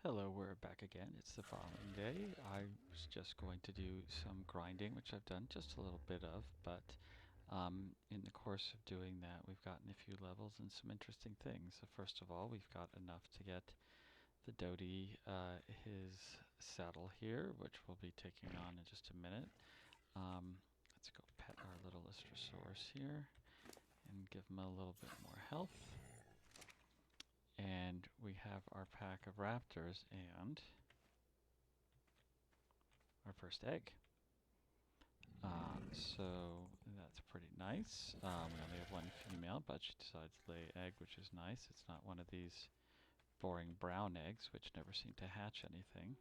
Hello, we're back again. It's the following day. I was just going to do some grinding, which I've done just a little bit of, but in the course of doing that, we've gotten a few levels and some interesting things. So first of all, we've got enough to get the Doedi his saddle here, which we'll be taking on in just a minute. Let's go pet our little Lystrosaurus here and give him a little bit more health. And we have our pack of raptors and our first egg. So that's pretty nice. We only have one female, but she decides to lay an egg, which is nice. It's not one of these boring brown eggs, which never seem to hatch anything.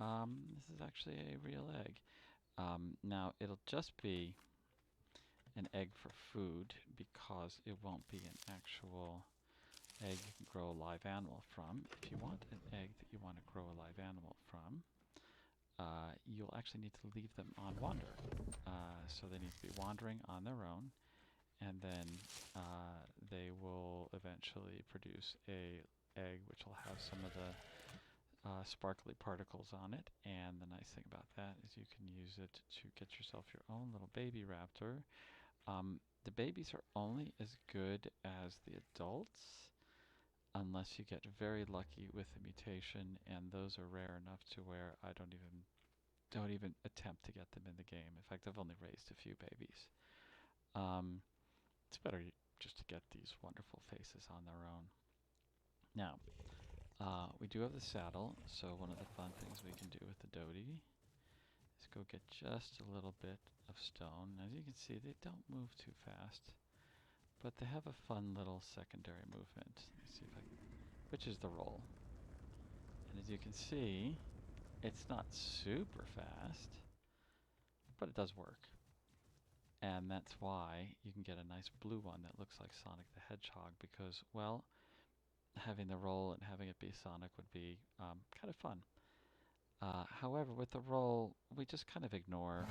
This is actually a real egg. Now, it'll just be an egg for food because it won't be an actual egg you can grow a live animal from. If you want an egg that you want to grow a live animal from, you'll actually need to leave them on wander. So they need to be wandering on their own, and then they will eventually produce a egg which will have some of the sparkly particles on it. And the nice thing about that is you can use it to get yourself your own little baby raptor. The babies are only as good as the adults, unless you get very lucky with a mutation, and those are rare enough to where I don't even attempt to get them in the game. In fact, I've only raised a few babies. It's better just to get these wonderful faces on their own. Now, we do have the saddle, so one of the fun things we can do with the Doedi is go get just a little bit of stone. As you can see, they don't move too fast, but they have a fun little secondary movement. Let me see if I can, which is the roll. And as you can see, it's not super fast, but it does work. And that's why you can get a nice blue one that looks like Sonic the Hedgehog, because, well, having the roll and having it be Sonic would be kind of fun. However, with the roll, we just kind of ignore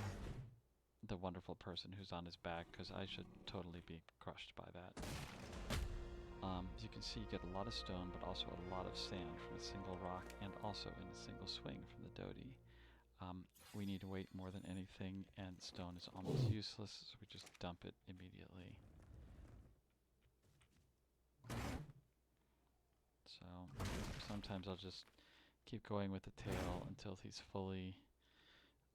the wonderful person who's on his back, because I should totally be crushed by that. As you can see, you get a lot of stone, but also a lot of sand from a single rock, and also in a single swing from the Doedi. We need to wait more than anything, and stone is almost useless, so we just dump it immediately. So sometimes I'll just keep going with the tail until he's fully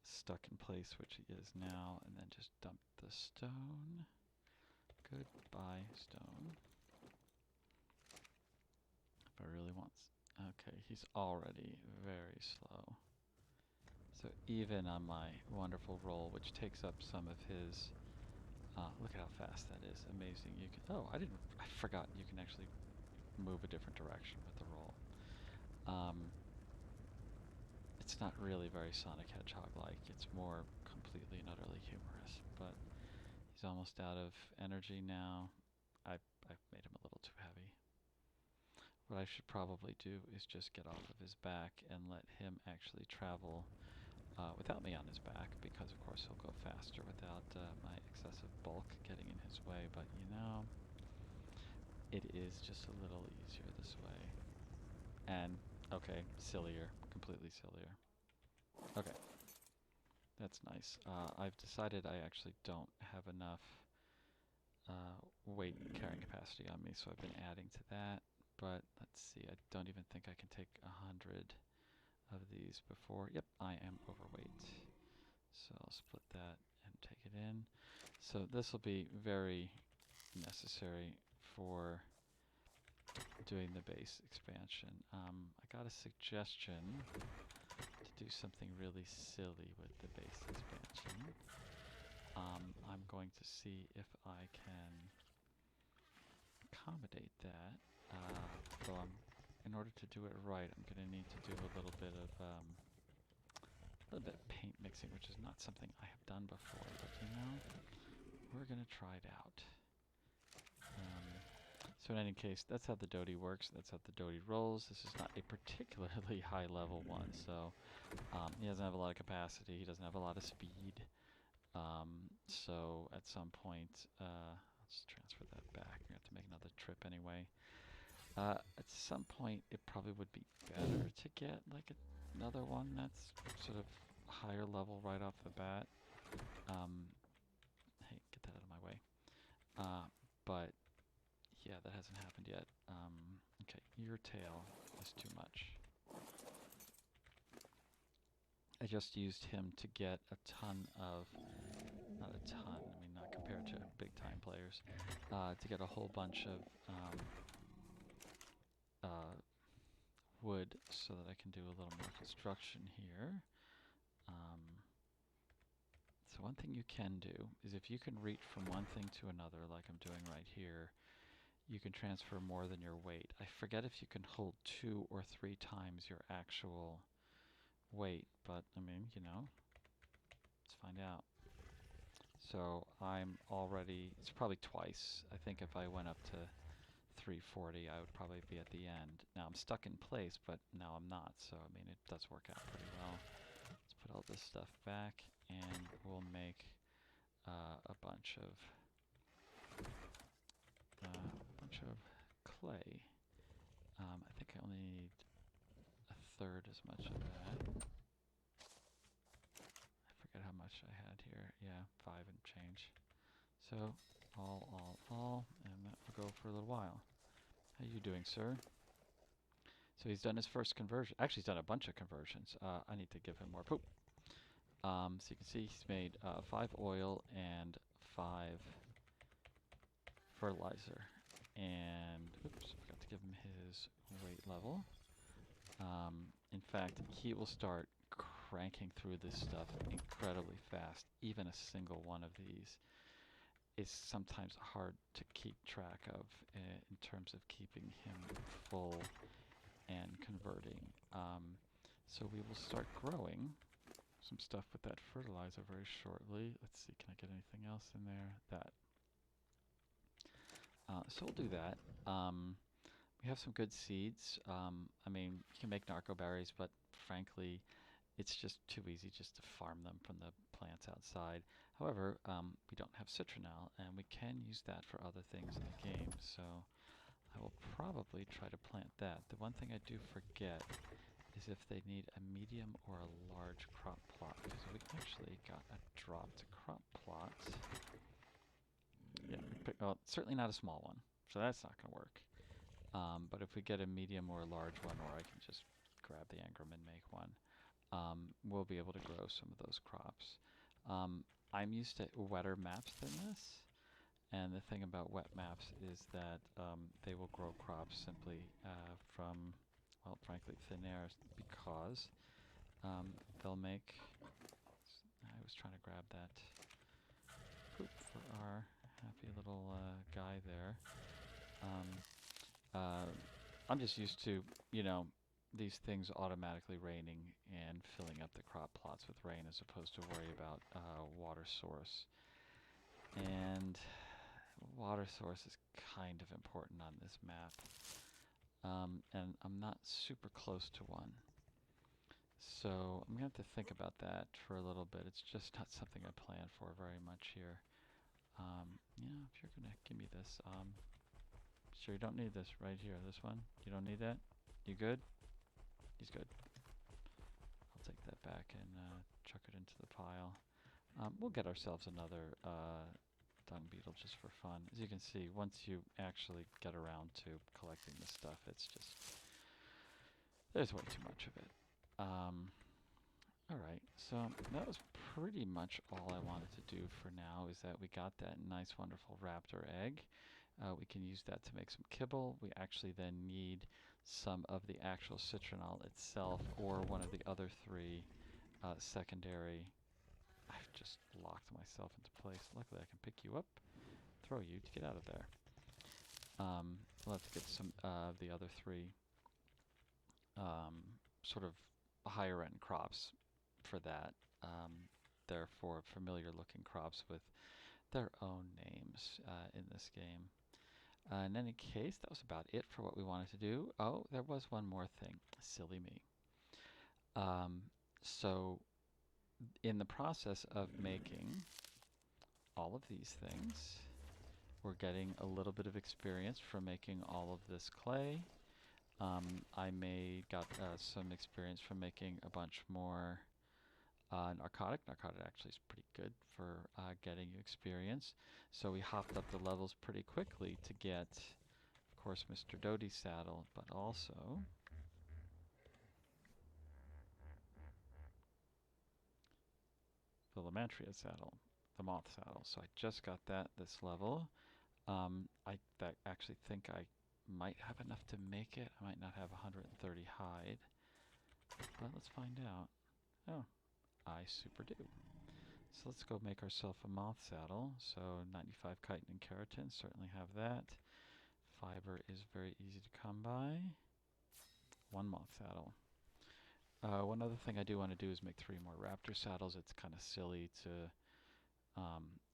stuck in place, which he is now, and then just dump the stone. Goodbye, stone. If I really want... Okay, he's already very slow. So even on my wonderful roll, which takes up some of his... look at how fast that is. Amazing. You can... Oh, I forgot you can actually move a different direction with the roll. It's not really very Sonic Hedgehog-like. It's more completely and utterly humorous. But he's almost out of energy now. I've made him a little too heavy. What I should probably do is just get off of his back and let him actually travel without me on his back, because of course he'll go faster without my excessive bulk getting in his way. But you know, it is just a little easier this way. And, okay, sillier. Completely sillier. Okay. That's nice. I've decided I actually don't have enough weight carrying capacity on me, so I've been adding to that. But let's see, I don't even think I can take 100 of these before. Yep, I am overweight. So I'll split that and take it in. So this will be very necessary for doing the base expansion. I got a suggestion to do something really silly with the base expansion. I'm going to see if I can accommodate that. Though in order to do it right, I'm going to need to do a little bit of paint mixing, which is not something I have done before. But you know, we're going to try it out. So in any case, that's how the Doedi works. That's how the Doedi rolls. This is not a particularly high level one, so he doesn't have a lot of capacity. He doesn't have a lot of speed. So at some point, let's transfer that back. We have to make another trip anyway. At some point, it probably would be better to get like another one that's sort of higher level right off the bat. Hey, get that out of my way. But yeah, that hasn't happened yet. Okay, your tail is too much. I just used him to get a ton of, not a ton, I mean not compared to big time players, to get a whole bunch of wood so that I can do a little more construction here. So one thing you can do is if you can reach from one thing to another like I'm doing right here, you can transfer more than your weight. I forget if you can hold 2 or 3 times your actual weight, but I mean, you know, let's find out. So I'm already, it's probably twice. I think if I went up to 340, I would probably be at the end. Now I'm stuck in place, but now I'm not, so I mean, it does work out pretty well. Let's put all this stuff back, and we'll make a bunch of clay. I think I only need a third as much of that. I forget how much I had here. Yeah, 5 and change. So all, and that will go for a little while. How you doing, sir? So he's done his first conversion. Actually, he's done a bunch of conversions. I need to give him more poop. So you can see he's made 5 oil and 5 fertilizer. And, oops, I forgot to give him his weight level. In fact, he will start cranking through this stuff incredibly fast. Even a single one of these is sometimes hard to keep track of in terms of keeping him full and converting. So we will start growing some stuff with that fertilizer very shortly. Let's see, can I get anything else in there? That. So we'll do that. We have some good seeds. I mean, you can make narco berries, but frankly, it's just too easy just to farm them from the plants outside. However, we don't have citronelle, and we can use that for other things in the game, so I will probably try to plant that. The one thing I do forget is if they need a medium or a large crop plot, because we actually got a dropped crop plot. Yeah, well, certainly not a small one, so that's not going to work. But if we get a medium or a large one, or I can just grab the engram and make one, we'll be able to grow some of those crops. I'm used to wetter maps than this, and the thing about wet maps is that they will grow crops simply from, well, frankly, thin air, because they'll make, I was trying to grab that poop for our happy little guy there. I'm just used to, you know, these things automatically raining and filling up the crop plots with rain as opposed to worry about water source. And water source is kind of important on this map. And I'm not super close to one. So I'm going to have to think about that for a little bit. It's just not something I plan for very much here. Yeah, if you're going to give me this, sure you don't need this right here. This one, you don't need that? You good? He's good. I'll take that back and chuck it into the pile. We'll get ourselves another dung beetle just for fun. As you can see, once you actually get around to collecting this stuff, it's just, there's way too much of it. Alright, so that was pretty much all I wanted to do for now, is that we got that nice wonderful raptor egg. We can use that to make some kibble. We actually then need some of the actual citronelle itself, or one of the other 3 secondary. I've just locked myself into place. Luckily I can pick you up, throw you to get out of there. We'll have to get some of the other 3 sort of higher end crops for that. They're for familiar looking crops with their own names in this game. In any case, that was about it for what we wanted to do. Oh, there was one more thing. Silly me. So in the process of making all of these things, we're getting a little bit of experience from making all of this clay. I got some experience from making a bunch more narcotic. Narcotic actually is pretty good for getting experience. So we hopped up the levels pretty quickly to get, of course, Mr. Doedi's saddle, but also the Lamantria saddle, the moth saddle. So I just got that this level. I actually think I might have enough to make it. I might not have 130 hide, but let's find out. Oh, I super do. So let's go make ourselves a moth saddle. So 95 chitin and keratin, certainly have that. Fiber is very easy to come by. One moth saddle. One other thing I do want to do is make 3 more raptor saddles. It's kind of silly to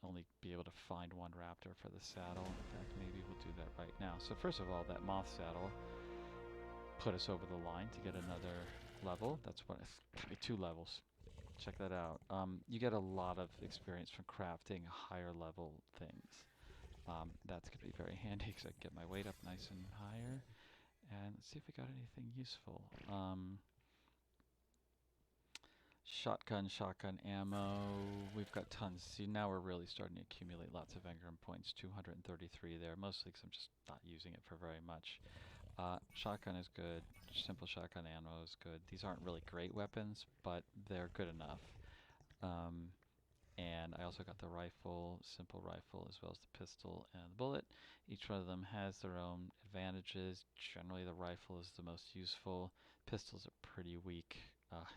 only be able to find one raptor for the saddle. In fact, maybe we'll do that right now. So first of all, that moth saddle put us over the line to get another level. That's what it's got me 2 levels. Check that out. You get a lot of experience from crafting higher level things. That's going to be very handy because I can get my weight up nice and higher. And let's see if we got anything useful. Shotgun ammo. We've got tons. See, now we're really starting to accumulate lots of engram points. 233 there, mostly because I'm just not using it for very much. Shotgun is good. Simple shotgun ammo is good. These aren't really great weapons, but they're good enough. And I also got the rifle, simple rifle, as well as the pistol and the bullet. Each one of them has their own advantages. Generally, the rifle is the most useful. Pistols are pretty weak.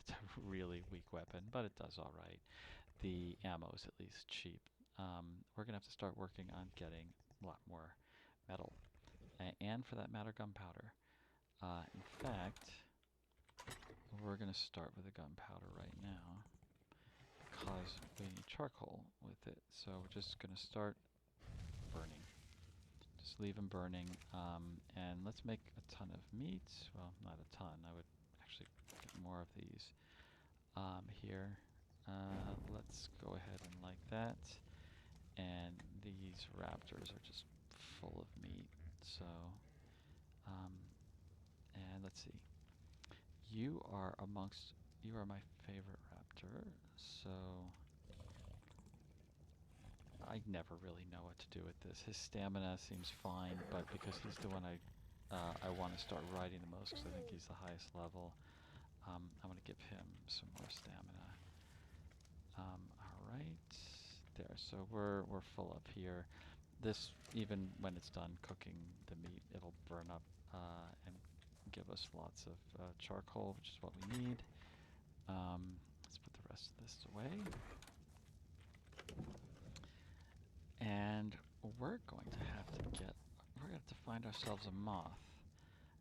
It's a really weak weapon, but it does all right. The ammo is at least cheap. We're going to have to start working on getting a lot more metal. And for that matter, gunpowder. In fact, we're going to start with the gunpowder right now because we need charcoal with it. So we're just going to start burning. Just leave them burning. And let's make a ton of meat. Well, not a ton. I would actually get more of these here. Let's go ahead and like that. And these raptors are just full of meat. So, and let's see. You are my favorite raptor. So, I never really know what to do with this. His stamina seems fine, but because he's the one I want to start riding the most, because I think he's the highest level, I'm going to give him some more stamina. Alright, there, so we're full up here. This, even when it's done cooking the meat, it'll burn up and give us lots of charcoal, which is what we need. Let's put the rest of this away. And we're going to have to find ourselves a moth.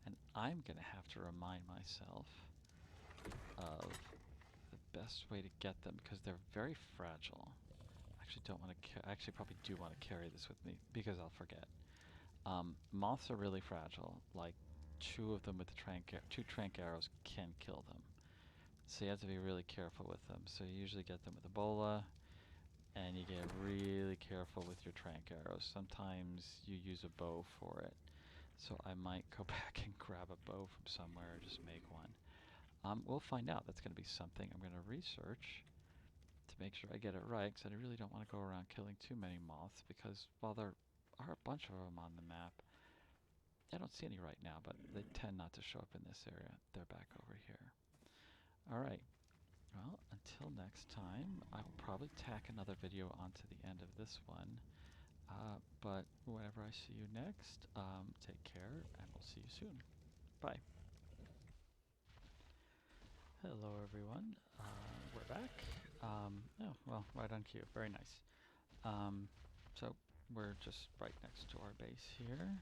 And I'm going to have to remind myself of the best way to get them because they're very fragile. I actually probably do want to carry this with me because I'll forget. Moths are really fragile. Like 2 of them with the two trank arrows can kill them. So you have to be really careful with them. So you usually get them with Ebola, and you get really careful with your trank arrows. Sometimes you use a bow for it. So I might go back and grab a bow from somewhere or just make one. We'll find out. That's going to be something I'm going to research to make sure I get it right, because I really don't want to go around killing too many moths, because while there are a bunch of them on the map, I don't see any right now, but they tend not to show up in this area. They're back over here. Alright, well, until next time, I'll probably tack another video onto the end of this one, but whenever I see you next, take care, and we'll see you soon. Bye. Hello everyone, we're back. Oh, well, right on cue, very nice. So we're just right next to our base here.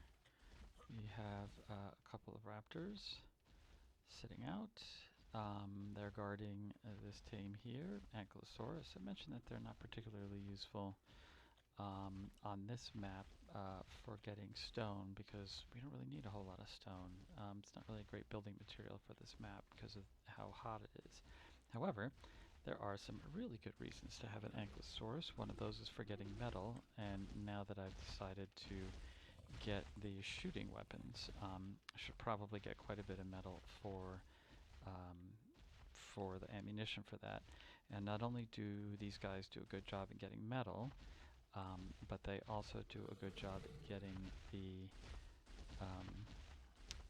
We have a couple of raptors sitting out. They're guarding this tame here, Ankylosaurus. I mentioned that they're not particularly useful on this map for getting stone, because we don't really need a whole lot of stone. It's not really a great building material for this map because of how hot it is. However, There are some really good reasons to have an Ankylosaurus. One of those is for getting metal, and now that I've decided to get the shooting weapons, I should probably get quite a bit of metal um, for the ammunition for that. And not only do these guys do a good job in getting metal, but they also do a good job at um,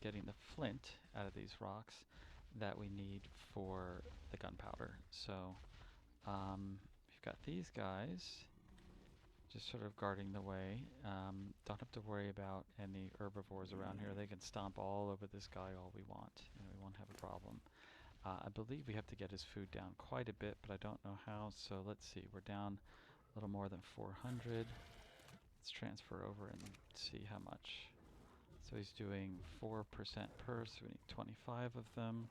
getting the flint out of these rocks that we need for the gunpowder. So we've got these guys just sort of guarding the way. Don't have to worry about any herbivores around here. They can stomp all over this guy all we want, and we won't have a problem. I believe we have to get his food down quite a bit, but I don't know how, so let's see. We're down a little more than 400. Let's transfer over and see how much. So he's doing 4% per, so we need 25 of them.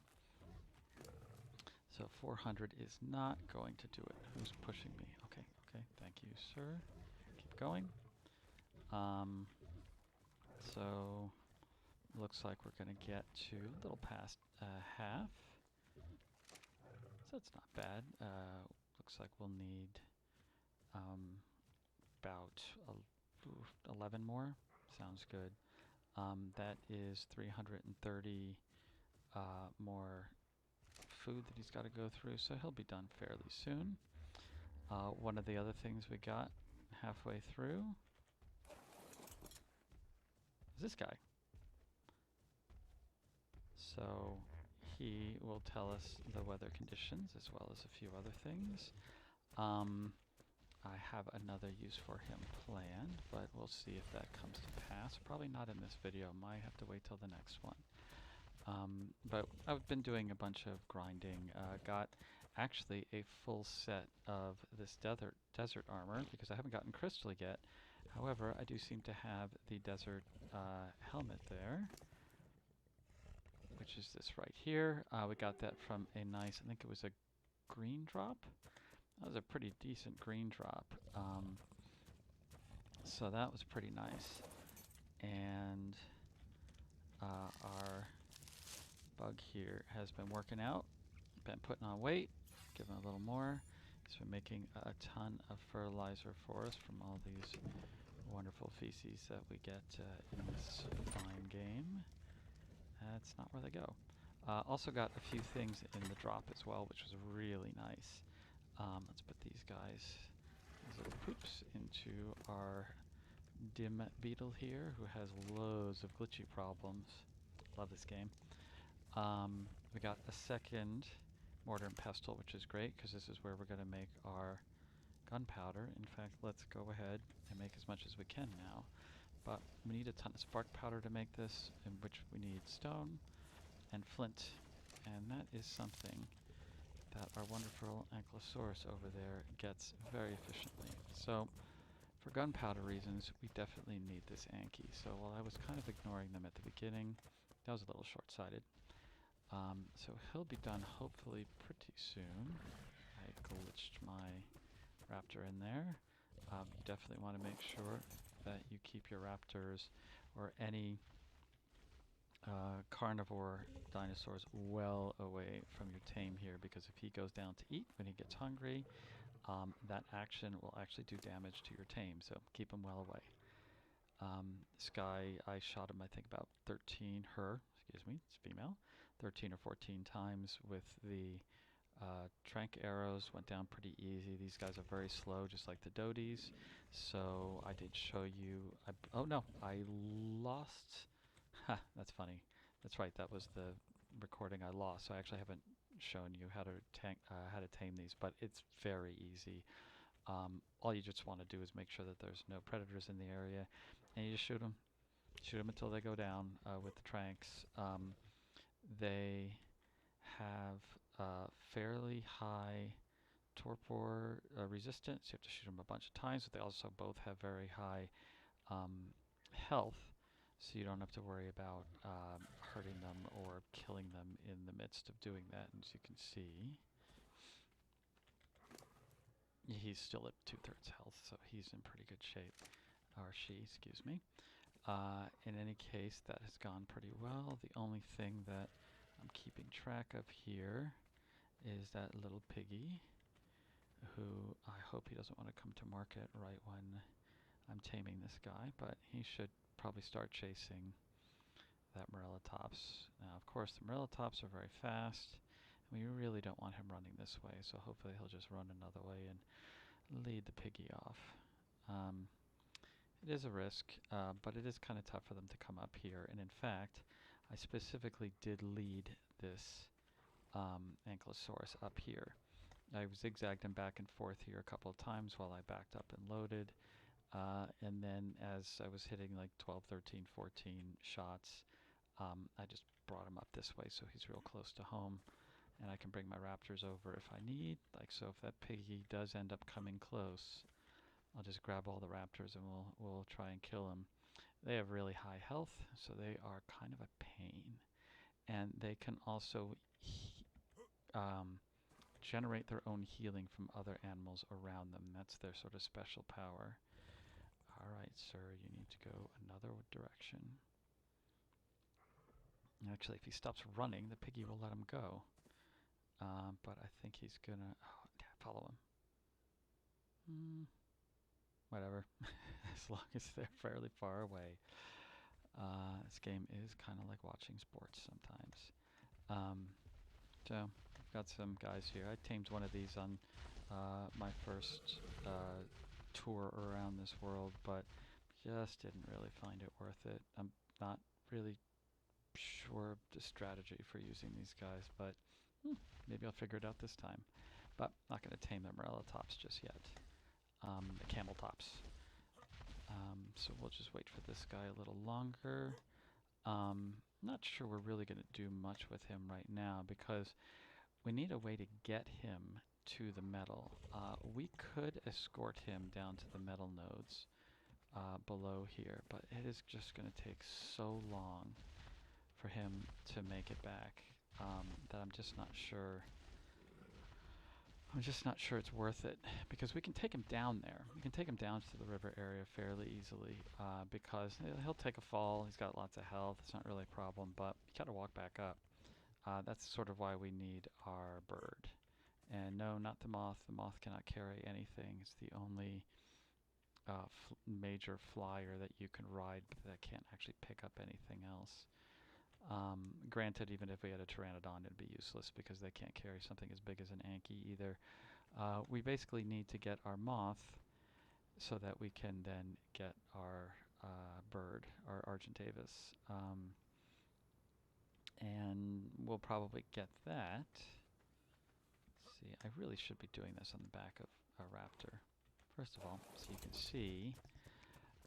So 400 is not going to do it. Who's pushing me? Okay, okay, thank you, sir. Keep going. So looks like we're going to get to a little past half. So it's not bad. Looks like we'll need about 11 more. Sounds good. That is 330 more food that he's got to go through, so he'll be done fairly soon. One of the other things we got halfway through is this guy. So he will tell us the weather conditions as well as a few other things. I have another use for him planned, but we'll see if that comes to pass. Probably not in this video. Might have to wait till the next one. But I've been doing a bunch of grinding. Got actually a full set of this desert armor because I haven't gotten crystal yet. However, I do seem to have the desert helmet there, which is this right here. We got that from a nice, I think it was a green drop. That was a pretty decent green drop. So that was pretty nice. And our bug here has been working out, been putting on weight, giving a little more. He's been making a ton of fertilizer for us from all these wonderful feces that we get in this fine game. That's not where they go. Also got a few things in the drop as well, which was really nice. Let's put these guys, these little poops, into our dim beetle here, who has loads of glitchy problems. Love this game. We got a second mortar and pestle, which is great because this is where we're going to make our gunpowder. In fact, let's go ahead and make as much as we can now. But we need a ton of spark powder to make this, in which we need stone and flint. And that is something that our wonderful Ankylosaurus over there gets very efficiently. So for gunpowder reasons, we definitely need this Anky. So while I was kind of ignoring them at the beginning, that was a little short-sighted. So he'll be done hopefully pretty soon. I glitched my raptor in there. You definitely want to make sure that you keep your raptors or any carnivore dinosaurs well away from your tame here, because if he goes down to eat when he gets hungry, that action will actually do damage to your tame, so keep him well away. This guy, I shot him I think about 13, it's female, 13 or 14 times with the trank arrows. Went down pretty easy. These guys are very slow, just like the Doedis. So I did show you, oh no, I lost, that's funny. That's right, that was the recording I lost. So I actually haven't shown you how to tame these, but it's very easy. All you just want to do is make sure that there's no predators in the area, and you just shoot them. Shoot them until they go down with the tranks. They have fairly high torpor resistance. You have to shoot them a bunch of times, but they also both have very high health, so you don't have to worry about hurting them or killing them in the midst of doing that. And as you can see, he's still at 2/3 health, so he's in pretty good shape. Or she, excuse me. In any case, that has gone pretty well. The only thing that I'm keeping track of here is that little piggy. who I hope he doesn't want to come to market right when I'm taming this guy, but he should probably start chasing that Morellatops. Now, of course, the Morellatops are very fast. We really don't want him running this way, so hopefully he'll just run another way and lead the piggy off. It is a risk, but it is kind of tough for them to come up here. And in fact, I specifically did lead this Ankylosaurus up here. I zigzagged him back and forth here a couple of times while I backed up and loaded. And then as I was hitting like 12, 13, 14 shots, I just brought him up this way so he's real close to home. And I can bring my raptors over if I need. Like, so if that piggy does end up coming close, I'll just grab all the raptors and we'll try and kill them. They have really high health, so they are kind of a pain. And they can also generate their own healing from other animals around them. That's their sort of special power. Alright, sir, you need to go another direction. Actually, if he stops running, the piggy will let him go. But I think he's gonna follow him. Whatever, as long as they're fairly far away. This game is kind of like watching sports sometimes. So, I've got some guys here. I tamed one of these on my first tour around this world, but just didn't really find it worth it. I'm not really sure of the strategy for using these guys, but maybe I'll figure it out this time. But not going to tame the Morellatops just yet. The camel tops. So we'll just wait for this guy a little longer. Not sure we're really going to do much with him right now because we need a way to get him to the metal. We could escort him down to the metal nodes below here, but it is just going to take so long for him to make it back that I'm just not sure. I'm just not sure it's worth it because we can take him down there. We can take him down to the river area fairly easily because he'll take a fall. He's got lots of health. It's not really a problem, but you got to walk back up. That's sort of why we need our bird. And no, not the moth. The moth cannot carry anything. It's the only major flyer that you can ride that can't actually pick up anything else. Granted, even if we had a pteranodon, it'd be useless because they can't carry something as big as an Anky either. We basically need to get our moth so that we can then get our bird, our Argentavis. And we'll probably get that. Let's see, I really should be doing this on the back of a raptor. First of all, so you can see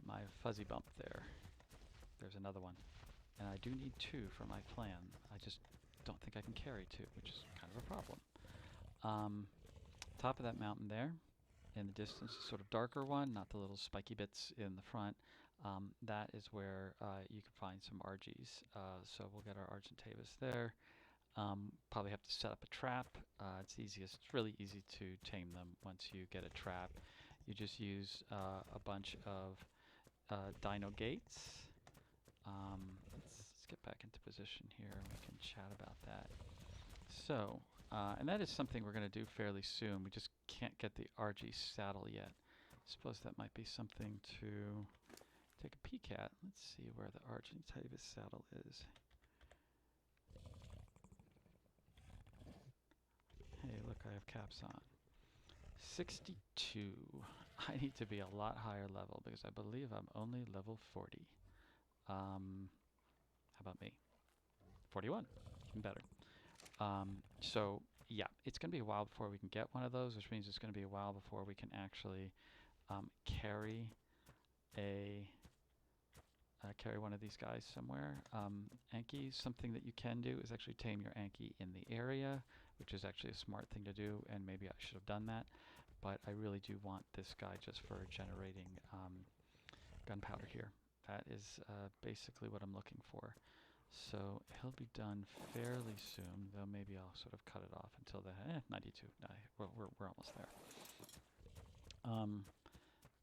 my fuzzy bump there. There's another one. And I do need 2 for my plan. I just don't think I can carry 2, which is kind of a problem. Top of that mountain there, in the distance, a sort of darker one, not the little spiky bits in the front. That is where you can find some Argies. So we'll get our Argentavis there. Probably have to set up a trap. It's really easy to tame them once you get a trap. You just use a bunch of dino gates. Let's get back into position here and we can chat about that. So, and that is something we're going to do fairly soon. We just can't get the RG saddle yet. I suppose that might be something to take a peek at. Let's see where the Argentavis saddle is. Hey, look, I have caps on. 62. I need to be a lot higher level because I believe I'm only level 40. How about me? 41, even better. So yeah, it's going to be a while before we can get one of those, which means it's going to be a while before we can actually carry one of these guys somewhere. Anky, something that you can do is actually tame your Anky in the area, which is actually a smart thing to do, and maybe I should have done that. But I really do want this guy just for generating gunpowder here. That is basically what I'm looking for. So he'll be done fairly soon, though maybe I'll sort of cut it off until the 92. We're almost there.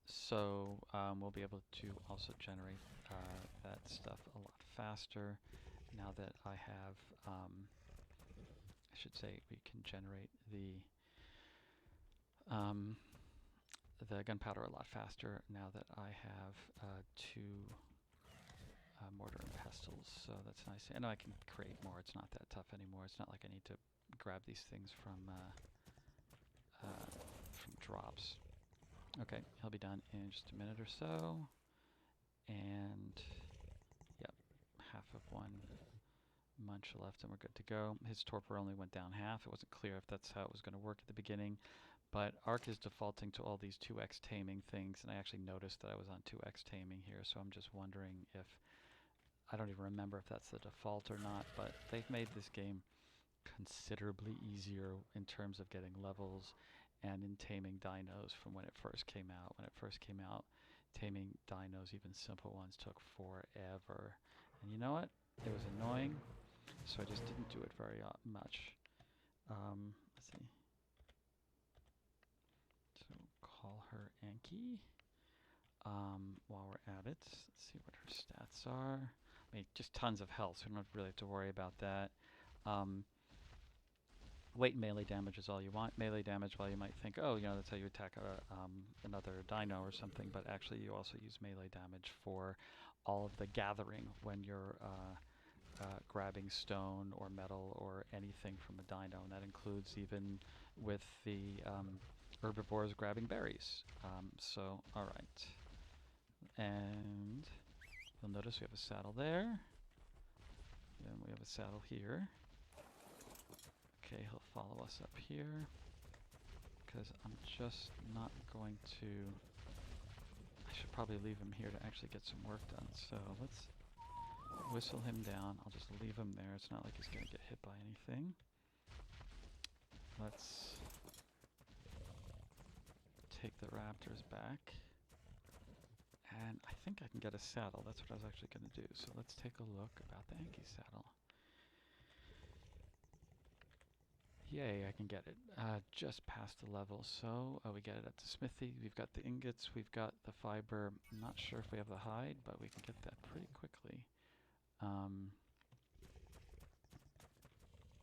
So we'll be able to also generate that stuff a lot faster now that I have, I should say we can generate the the gunpowder a lot faster now that I have 2 mortar and pestles, so that's nice. I know I can create more. It's not that tough anymore. It's not like I need to grab these things from drops. Okay, he'll be done in just a minute or so. And yep, half of one munch left and we're good to go. His torpor only went down half. It wasn't clear if that's how it was going to work at the beginning, but ARK is defaulting to all these 2x taming things, and I actually noticed that I was on 2x taming here, so I'm just wondering if, I don't even remember if that's the default or not, but they've made this game considerably easier in terms of getting levels and in taming dinos from when it first came out. When it first came out, taming dinos, even simple ones, took forever. And you know what? It was annoying, so I just didn't do it very much. Let's see. So call her Anki. While we're at it, let's see what her stats are. I mean, just tons of health, so we don't really have to worry about that. Weight and melee damage is all you want. Melee damage, while you might think, oh, you know, that's how you attack another dino or something, but actually you also use melee damage for all of the gathering when you're grabbing stone or metal or anything from a dino, and that includes even with the herbivores grabbing berries. So, alright. And you'll notice we have a saddle there. Then we have a saddle here. Okay, he'll follow us up here, because I'm just not going to... I should probably leave him here to actually get some work done. So let's whistle him down. I'll just leave him there. It's not like he's going to get hit by anything. Let's take the raptors back. And I think I can get a saddle. That's what I was actually going to do. So let's take a look about the Anki saddle. Yay, I can get it just past the level. So we get it at the smithy. We've got the ingots. We've got the fiber. I'm not sure if we have the hide, but we can get that pretty quickly.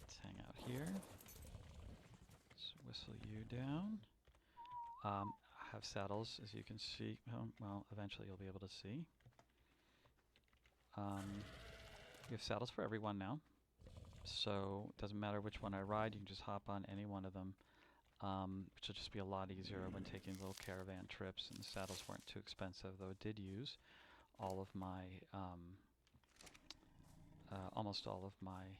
Let's hang out here. Let's whistle you down. I have saddles, as you can see. Well, eventually you'll be able to see. We have saddles for everyone now. So it doesn't matter which one I ride, you can just hop on any one of them, which will just be a lot easier when taking little caravan trips, and the saddles weren't too expensive, though it did use all of my, almost all of my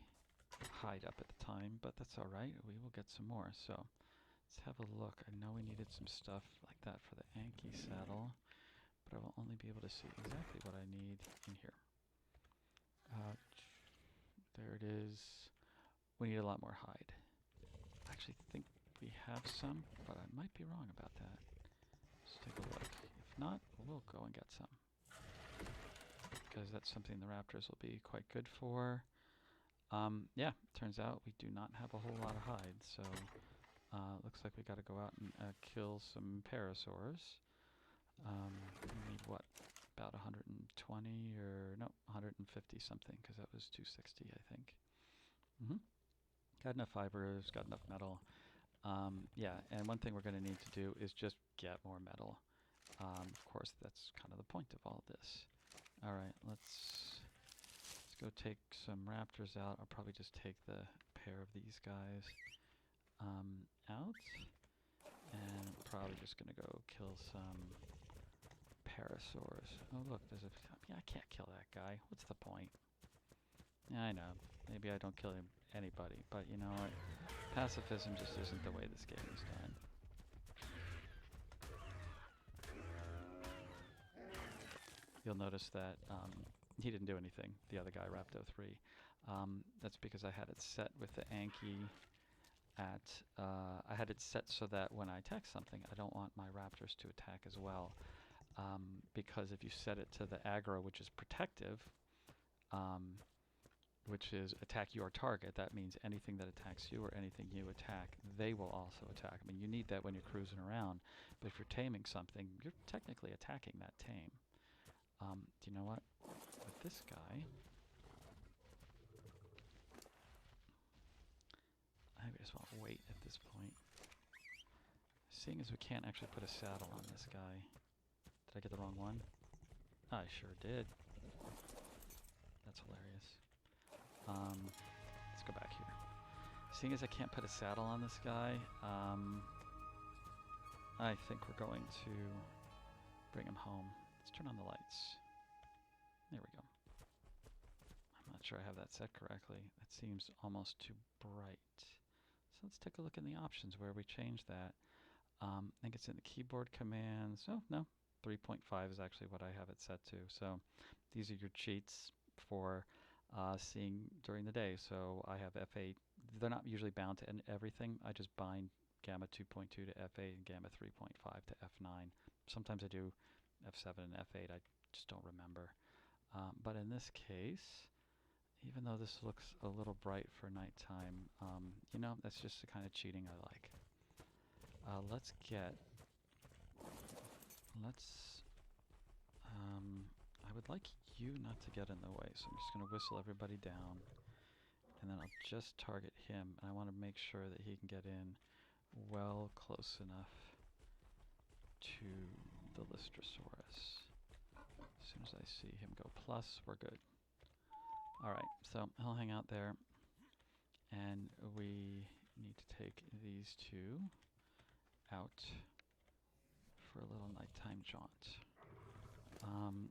hide up at the time, but that's alright, we will get some more. So let's have a look. I know we needed some stuff like that for the Anki saddle, but I will only be able to see exactly what I need in here. There it is. We need a lot more hide. I actually think we have some, but I might be wrong about that. Let's take a look. If not, we'll go and get some, because that's something the raptors will be quite good for. Yeah, turns out we do not have a whole lot of hide, so looks like we got to go out and kill some parasaurs. We need what? About 120 or no, 150 something, because that was 260, I think. Got enough fibers, got enough metal. Yeah, and one thing we're going to need to do is just get more metal. Of course, that's kind of the point of all this. All right, let's go take some raptors out. I'll probably just take the pair of these guys out, and probably just going to go kill some parasaurs. Oh look, there's a... Yeah, I can't kill that guy. What's the point? Yeah, I know. Maybe I don't kill anybody, but you know what? Pacifism just isn't the way this game is done. You'll notice that he didn't do anything, the other guy, Raptor 3. That's because I had it set with the Anki at... I had it set so that when I attack something, I don't want my raptors to attack as well. Because if you set it to the aggro, which is protective, which is attack your target, that means anything that attacks you or anything you attack, they will also attack. I mean, you need that when you're cruising around, but if you're taming something, you're technically attacking that tame. Do you know what? With this guy, I just want to wait at this point. seeing as we can't actually put a saddle on this guy. Did I get the wrong one? I sure did. That's hilarious. Let's go back here. Seeing as I can't put a saddle on this guy, I think we're going to bring him home. Let's turn on the lights. There we go. I'm not sure I have that set correctly. That seems almost too bright. So let's take a look in the options where we change that. I think it's in the keyboard commands. Oh, no. 3.5 is actually what I have it set to. So these are your cheats for seeing during the day. So I have F8. They're not usually bound to everything. I just bind gamma 2.2 to F8 and gamma 3.5 to F9. Sometimes I do F7 and F8. I just don't remember. But in this case, even though this looks a little bright for nighttime, you know, that's just the kind of cheating I like. I would like you not to get in the way, so I'm just going to whistle everybody down, and then I'll just target him, and I want to make sure that he can get in well close enough to the Lystrosaurus. As soon as I see him go plus, we're good. Alright, so he'll hang out there, and we need to take these two out for a little nighttime jaunt.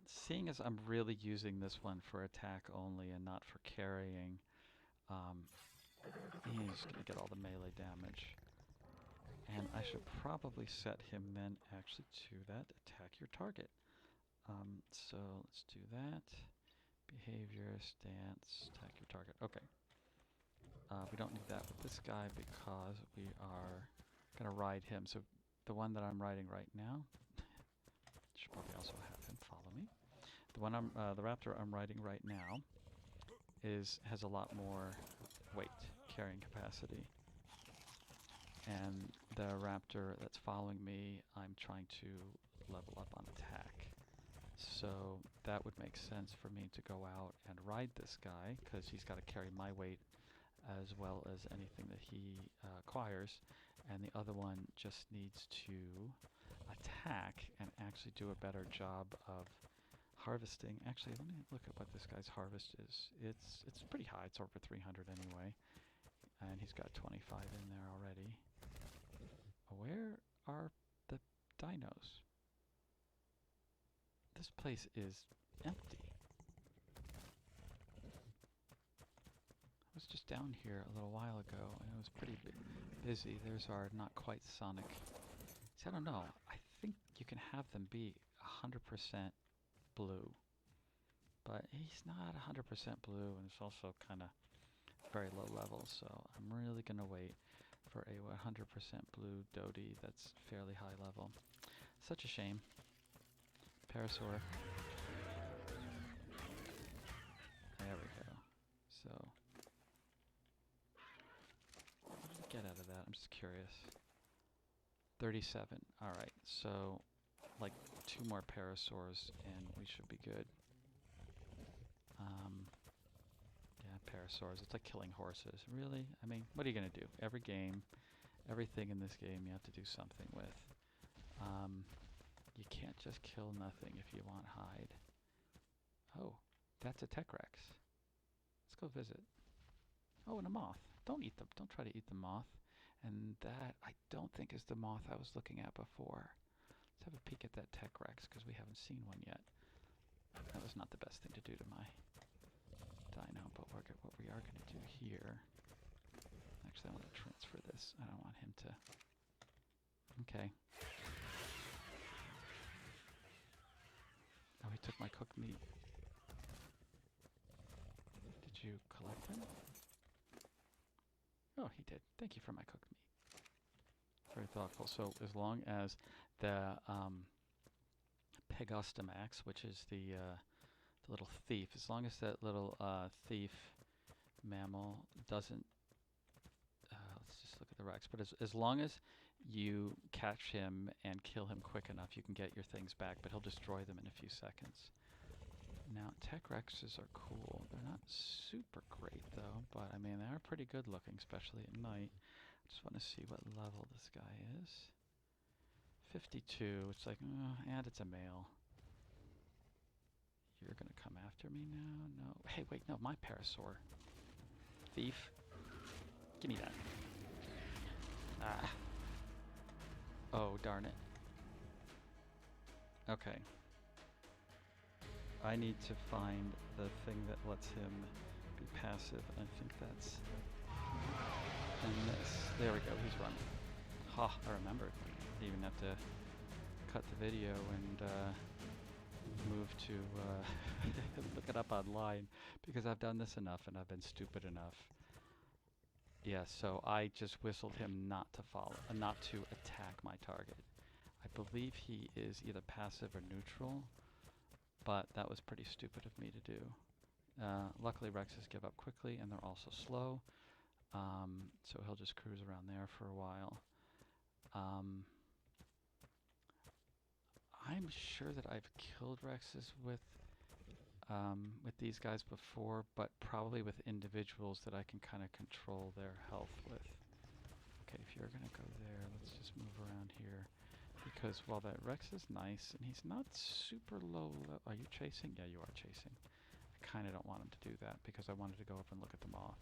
Seeing as I'm really using this one for attack only and not for carrying, he's going to get all the melee damage. And I should probably set him then actually to that attack your target. So let's do that. Behavior, stance, attack your target. Okay. We don't need that with this guy because we are going to ride him. So the one that I'm riding right now, should probably also have him follow me. The one the raptor I'm riding right now has a lot more weight, carrying capacity. And the raptor that's following me, I'm trying to level up on attack. So that would make sense for me to go out and ride this guy, because he's got to carry my weight as well as anything that he acquires. And the other one just needs to attack and actually do a better job of harvesting. Actually, let me look at what this guy's harvest is. It's pretty high. It's over 300 anyway. And he's got 25 in there already. Where are the dinos? This place is empty. I was just down here a little while ago, and it was pretty busy. There's our not quite Sonic. See, I don't know. I think you can have them be 100% blue, but he's not 100% blue, and it's also kind of very low level, so I'm really going to wait for a 100% blue Doedi that's fairly high level. Such a shame. Parasaur. There we go. So, what did we get out of that? I'm just curious. 37. Alright, so like 2 more Parasaurs and we should be good. Yeah, Parasaurs. It's like killing horses. Really? I mean, what are you going to do? Every game, everything in this game you have to do something with. You can't just kill nothing if you want hide. Oh, that's a Tech Rex. Let's go visit. Oh, and a moth. Don't eat them. Don't try to eat the moth. And that, I don't think, is the moth I was looking at before. Let's have a peek at that Tech Rex, because we haven't seen one yet. That was not the best thing to do to my dino, but what we are going to do here... Actually, I want to transfer this. I don't want him to... Okay. Oh, he took my cooked meat. Did you collect him? Oh, he did. Thank you for my cooked meat. Very thoughtful. So as long as the Pegostamax, which is the little thief, as long as that little thief mammal doesn't... let's just look at the Rex. But as long as you catch him and kill him quick enough, you can get your things back, but he'll destroy them in a few seconds. Now, Tech Rexes are cool. They're not super great, though, but, I mean, they are pretty good looking, especially at night. I just want to see what level this guy is. 52. It's like, and it's a male. You're gonna come after me now? No. Hey, wait, no, my parasaur. Thief. Give me that. Ah. Oh, darn it. Okay. I need to find the thing that lets him be passive. I think that's... And this. There we go, he's running. Ha, I remembered. I even have to cut the video and move to look it up online because I've done this enough and I've been stupid enough. Yeah, so I just whistled him not to follow, not to attack my target. I believe he is either passive or neutral, but that was pretty stupid of me to do. Luckily Rexes give up quickly and they're also slow, so he'll just cruise around there for a while. I'm sure that I've killed Rexes with these guys before, but probably with individuals that I can kind of control their health with. Okay, if you're gonna go there, let's just move around here. Because while that Rex is nice, and he's not super low level. Are you chasing? Yeah, you are chasing. I kind of don't want him to do that because I wanted to go up and look at the moth.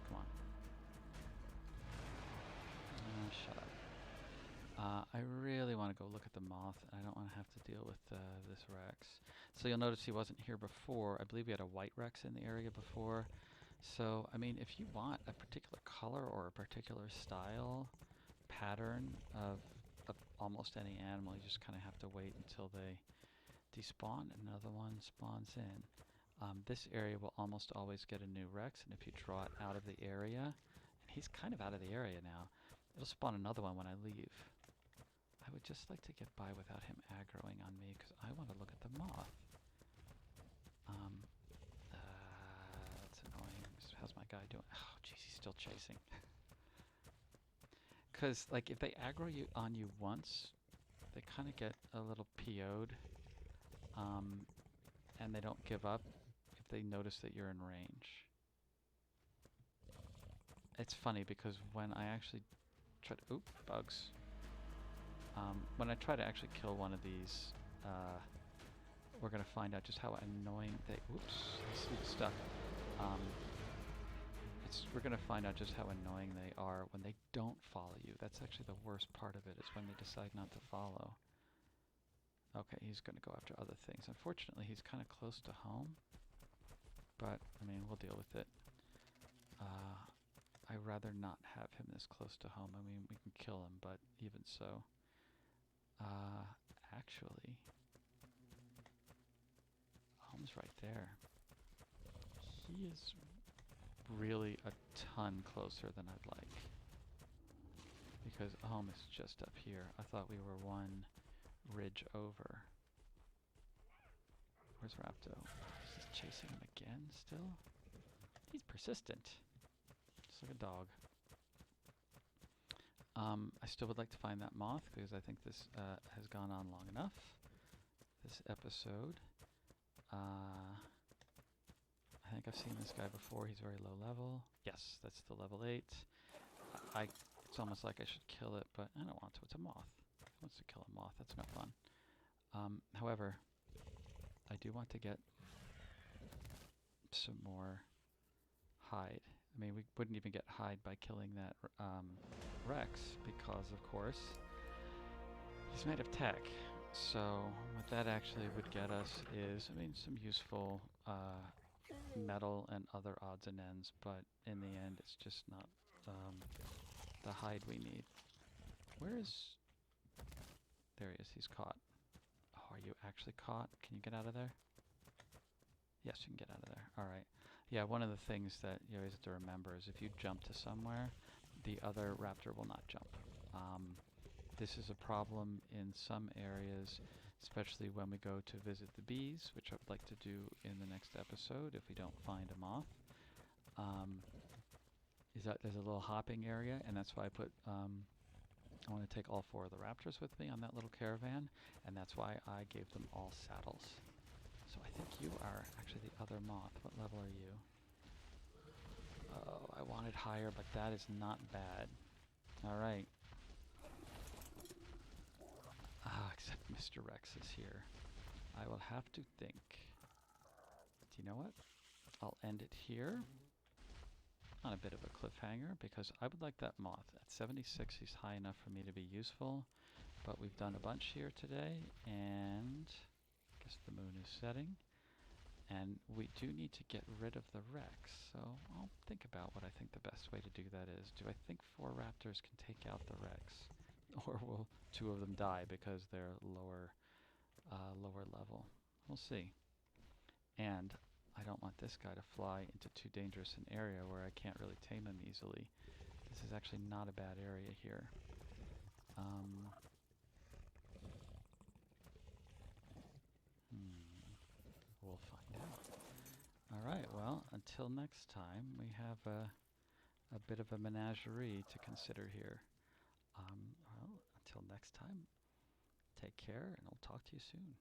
Come on. Shut up. I really want to go look at the moth, and I don't want to have to deal with this Rex. So you'll notice he wasn't here before. I believe we had a white Rex in the area before. So, I mean, if you want a particular color or a particular style, pattern of almost any animal, you just kind of have to wait until they despawn and another one spawns in. This area will almost always get a new Rex, and if you draw it out of the area, and he's kind of out of the area now, it'll spawn another one when I leave. I would just like to get by without him aggroing on me because I want to look at the moth. That's annoying. How's my guy doing? Oh, jeez, he's still chasing. Because, like, if they aggro you on you once, they kind of get a little PO'd, and they don't give up if they notice that you're in range. It's funny because when I actually try to... Oop, bugs. When I try to actually kill one of these, we're going to find out just how annoying they... Oops, it's stuck. We're going to find out just how annoying they are when they don't follow you. That's actually the worst part of it, is when they decide not to follow. Okay, he's going to go after other things. Unfortunately, he's kind of close to home, but, I mean, we'll deal with it. I'd rather not have him this close to home. I mean, we can kill him, but even so. Actually, home's right there. He is really a ton closer than I'd like. Because home is just up here. I thought we were one ridge over. Where's Rapto? Is he chasing him again still? He's persistent. Just like a dog. I still would like to find that moth because I think this has gone on long enough. This episode. I think I've seen this guy before. He's very low level. Yes, that's the level 8. It's almost like I should kill it, but I don't want to. It's a moth. Who wants to kill a moth? That's no fun. However, I do want to get some more hide. I mean, we wouldn't even get hide by killing that Rex because, of course, he's made of tech. So what that actually would get us is, I mean, some useful metal and other odds and ends, but in the end, it's just not the hide we need. Where is... There he is. He's caught. Oh, are you actually caught? Can you get out of there? Yes, you can get out of there. All right. Yeah, one of the things that you always have to remember is if you jump to somewhere, the other raptor will not jump. This is a problem in some areas, especially when we go to visit the bees, which I'd like to do in the next episode if we don't find a moth. Is that there's a little hopping area, and that's why I put... I want to take all 4 of the raptors with me on that little caravan, and that's why I gave them all saddles. So I think you are actually the other moth. What level are you? Oh, I wanted higher, but that is not bad. Alright. Ah, except Mr. Rex is here. I will have to think. Do you know what? I'll end it here on a bit of a cliffhanger because I would like that moth. At 76, he's high enough for me to be useful, but we've done a bunch here today, and I guess the moon is setting, and we do need to get rid of the Rex, so I'll think about what I think the best way to do that is. Do I think 4 raptors can take out the Rex, or will 2 of them die because they're lower level? We'll see. And I don't want this guy to fly into too dangerous an area where I can't really tame him easily. This is actually not a bad area here. We'll find out. Alright, well, until next time, we have a bit of a menagerie to consider here. Well, until next time, take care, and I'll talk to you soon.